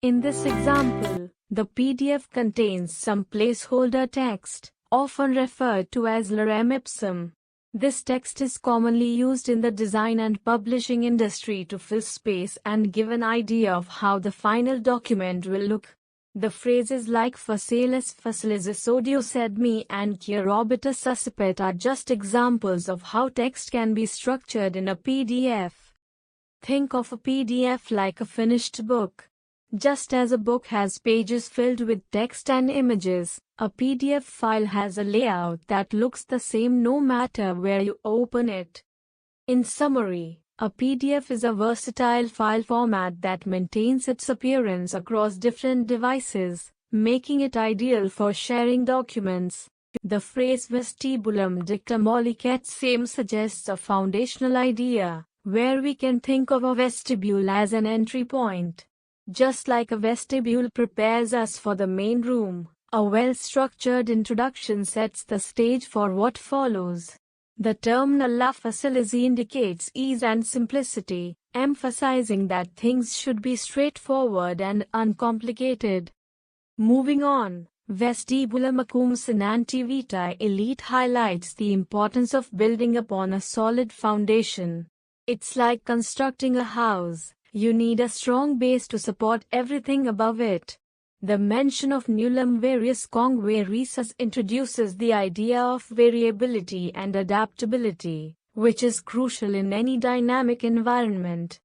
In this example, the PDF contains some placeholder text, often referred to as lorem ipsum. This text is commonly used in the design and publishing industry to fill space and give an idea of how the final document will look. The phrases like facilis facilis audio sed me and quaerobita suscipit are just examples of how text can be structured in a PDF. Think of a PDF like a finished book. Just as a book has pages filled with text and images, a PDF file has a layout that looks the same no matter where you open it. In summary, a PDF is a versatile file format that maintains its appearance across different devices, making it ideal for sharing documents. The phrase vestibulum dicta molicet same suggests a foundational idea, where we can think of a vestibule as an entry point. Just like a vestibule prepares us for the main room, a well-structured introduction sets the stage for what follows. The term nulla facilis indicates ease and simplicity, emphasizing that things should be straightforward and uncomplicated. Moving on, vestibulum cum sinanti vitae elite highlights the importance of building upon a solid foundation. It's like constructing a house. You need a strong base to support everything above it. The mention of nullum varius congue risus introduces the idea of variability and adaptability, which is crucial in any dynamic environment.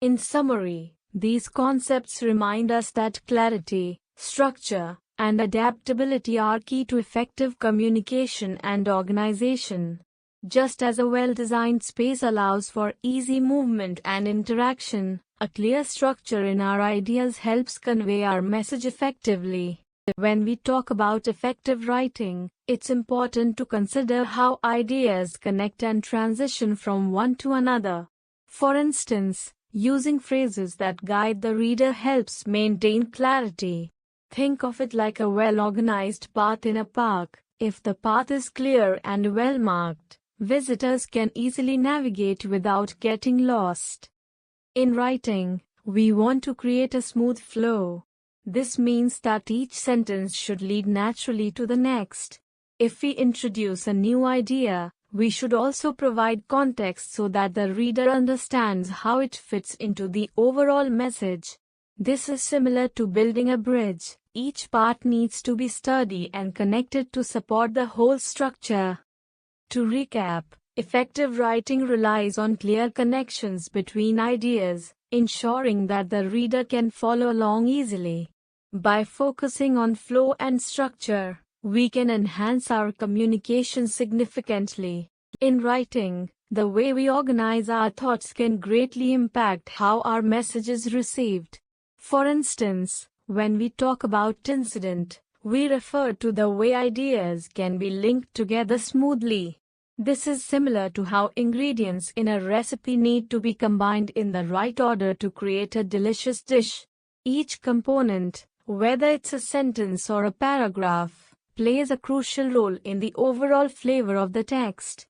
In summary, these concepts remind us that clarity, structure, and adaptability are key to effective communication and organization. Just as a well-designed space allows for easy movement and interaction, a clear structure in our ideas helps convey our message effectively. When we talk about effective writing, it's important to consider how ideas connect and transition from one to another. For instance, using phrases that guide the reader helps maintain clarity. Think of it like a well-organized path in a park. If the path is clear and well-marked, visitors can easily navigate without getting lost. In writing, we want to create a smooth flow. This means that each sentence should lead naturally to the next. If we introduce a new idea, we should also provide context so that the reader understands how it fits into the overall message. This is similar to building a bridge. Each part needs to be sturdy and connected to support the whole structure. To recap, effective writing relies on clear connections between ideas, ensuring that the reader can follow along easily. By focusing on flow and structure, we can enhance our communication significantly. In writing, the way we organize our thoughts can greatly impact how our message is received. For instance, when we talk about incident, we refer to the way ideas can be linked together smoothly. This is similar to how ingredients in a recipe need to be combined in the right order to create a delicious dish. Each component, whether it's a sentence or a paragraph, plays a crucial role in the overall flavor of the text.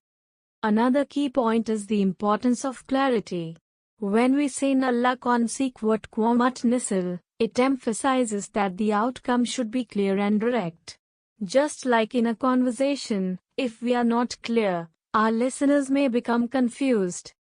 Another key point is the importance of clarity. When we say nulla consequat quam ut nihil, it emphasizes that the outcome should be clear and direct. Just like in a conversation, if we are not clear, our listeners may become confused.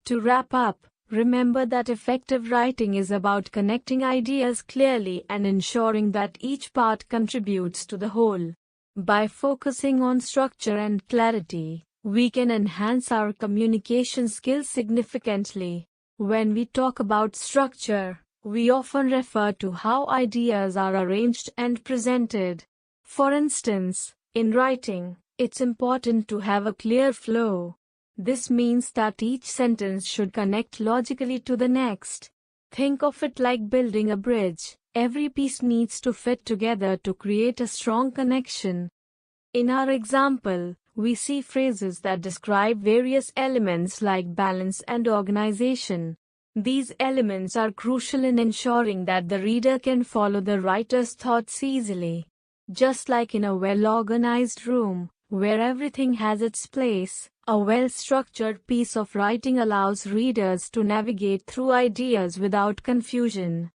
To wrap up, remember that effective writing is about connecting ideas clearly and ensuring that each part contributes to the whole. By focusing on structure and clarity, we can enhance our communication skills significantly. When we talk about structure, we often refer to how ideas are arranged and presented. For instance, in writing, it's important to have a clear flow. This means that each sentence should connect logically to the next. Think of it like building a bridge. Every piece needs to fit together to create a strong connection. In our example, we see phrases that describe various elements like balance and organization. These elements are crucial in ensuring that the reader can follow the writer's thoughts easily. Just like in a well-organized room, where everything has its place, a well-structured piece of writing allows readers to navigate through ideas without confusion.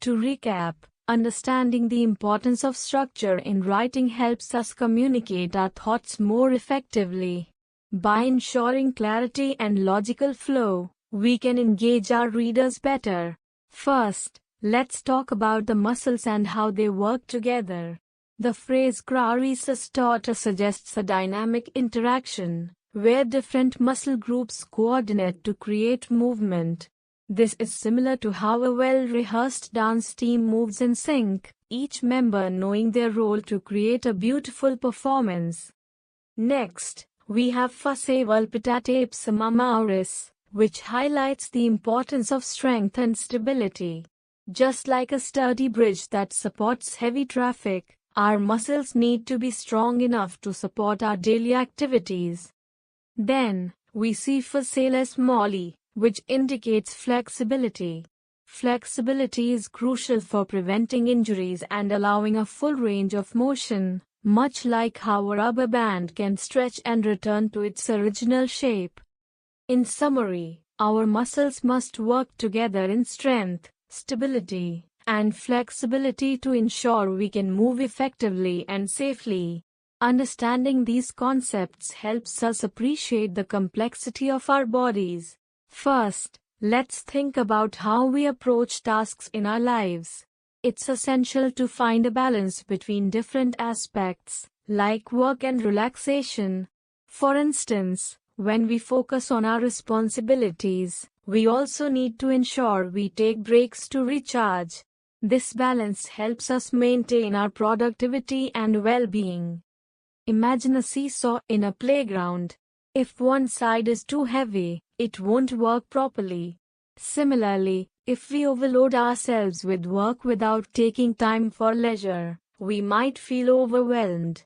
To recap, understanding the importance of structure in writing helps us communicate our thoughts more effectively. By ensuring clarity and logical flow, we can engage our readers better. First, let's talk about the muscles and how they work together. The phrase "Clarice's daughter" suggests a dynamic interaction, where different muscle groups coordinate to create movement. This is similar to how a well-rehearsed dance team moves in sync, each member knowing their role to create a beautiful performance. Next, we have "Face vulpitate ipsum amauris," which highlights the importance of strength and stability. Just like a sturdy bridge that supports heavy traffic, our muscles need to be strong enough to support our daily activities. Then, we see "Facialis molli," which indicates flexibility. Flexibility is crucial for preventing injuries and allowing a full range of motion, much like how a rubber band can stretch and return to its original shape. In summary, our muscles must work together in strength, stability, and flexibility to ensure we can move effectively and safely. Understanding these concepts helps us appreciate the complexity of our bodies. First, let's think about how we approach tasks in our lives. It's essential to find a balance between different aspects, like work and relaxation. For instance, when we focus on our responsibilities, we also need to ensure we take breaks to recharge. This balance helps us maintain our productivity and well-being. Imagine a seesaw in a playground. If one side is too heavy, it won't work properly. Similarly, if we overload ourselves with work without taking time for leisure, we might feel overwhelmed.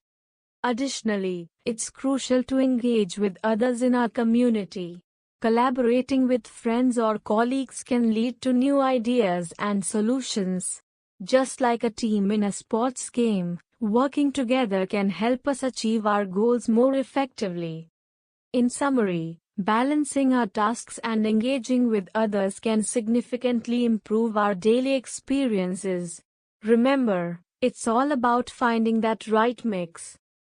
Additionally, it's crucial to engage with others in our community. Collaborating with friends or colleagues can lead to new ideas and solutions. Just like a team in a sports game, working together can help us achieve our goals more effectively. In summary, balancing our tasks and engaging with others can significantly improve our daily experiences. Remember, it's all about finding that right mix.